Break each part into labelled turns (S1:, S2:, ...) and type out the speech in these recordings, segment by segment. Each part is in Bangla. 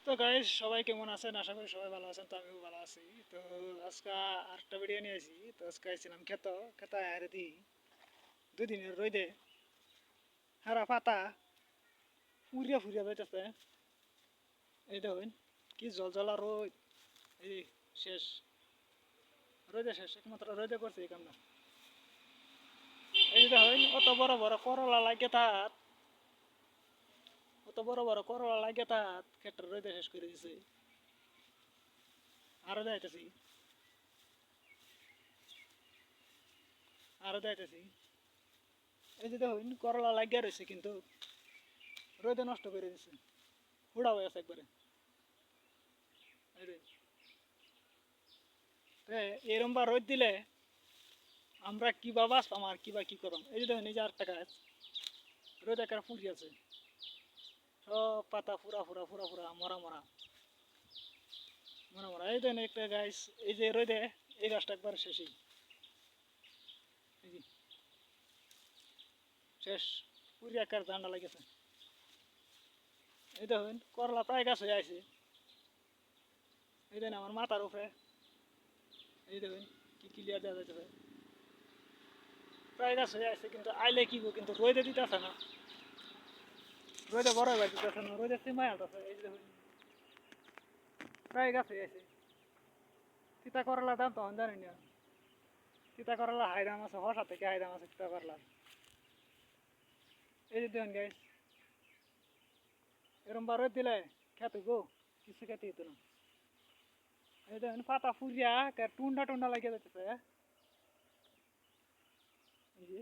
S1: তো গাইস সবাই কেমন আছেন? আশা করি সবাই ভালো আছেন। তো আমিও ভালো আছি। তো আজকে আরেকটা ভিডিও নিয়ে আসি। তো আজকে আইছিলাম খেত আরে দি 2 দিনের রইদে হারা পাতা ফুরিয়া ফুরিয়া যাইতেছে। এই দেখুন কি জলজলা রোদ। এই শেষ রোদে শেষ একমাত্র রোদে করছে এই কামটা। এই যে দেখুন অত বড় বড় করলা লাগে তাত, অত বড় বড় করলা লাগে তাত ক্ষেত্রে রোদে শেষ করে দিছে। আরো যাইতেছি, আরো যাইতেছি। এই যে দেখুন করলা লাগিয়া রয়েছে কিন্তু রোদে নষ্ট করে দিছে, হুড়া হয়ে আছে একবারে। এরম বা রোদ দিলে আমরা কি বা বাঁচতাম আর কি বা কি করম। এই যে দেখুন এই যে আরেকটা গাছ রোদ একার ফুটি আছে, সব পাতা ফুরা ফুরা ফুরা ফুরা মরা মরা মরা মরা। এই দেখুন একটা গাছ, এই যে রোদে এই গাছটা একবার শেষই, এই যে শেষ পুরি একার ঠান্ডা লেগেছে। এই দেখুন করলা প্রায় গাছ হয়ে আছে। এই দেখুন আমার মাথার উপরে, এই দেখুন কি ক্লিয়ার দেওয়া যাচ্ছে, প্রায় গাছ হয়ে আছে কিন্তু আইলে কি গো, কিন্তু রোদে দিতেছে না, রোদে বড় হয়ে দিতেছে না, রোদে সীমায় আনতেছে। এই যে দেখুন প্রায় গাছ হয়ে আছে। তিতা করলা দাম তখন জানি না, তিতা করলা হাই দাম আছে, হসা থেকে হাই দাম আছে তিতা করলা। এই যে দেখুন গাইস এরম বার রোদ দিলে খেতে গো কিছু খেতে হতো না। এই দেখুন পাতা ফুরিয়া টুন্ডা টুন্ডা লাগিয়ে যাচ্ছে। এই যে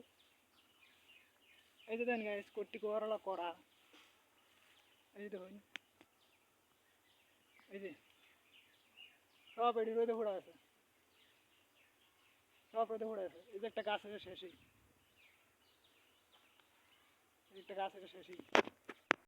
S1: এই যে দেখুন গাইস কোটি করলা করা, এই যে দেখুন এই যে সব এটি রোদে পড়ে আছে, সব রোদে পড়ে আছে। এই যে একটা গাছ আছে শেষই, একটা গাছ আছে শেষই।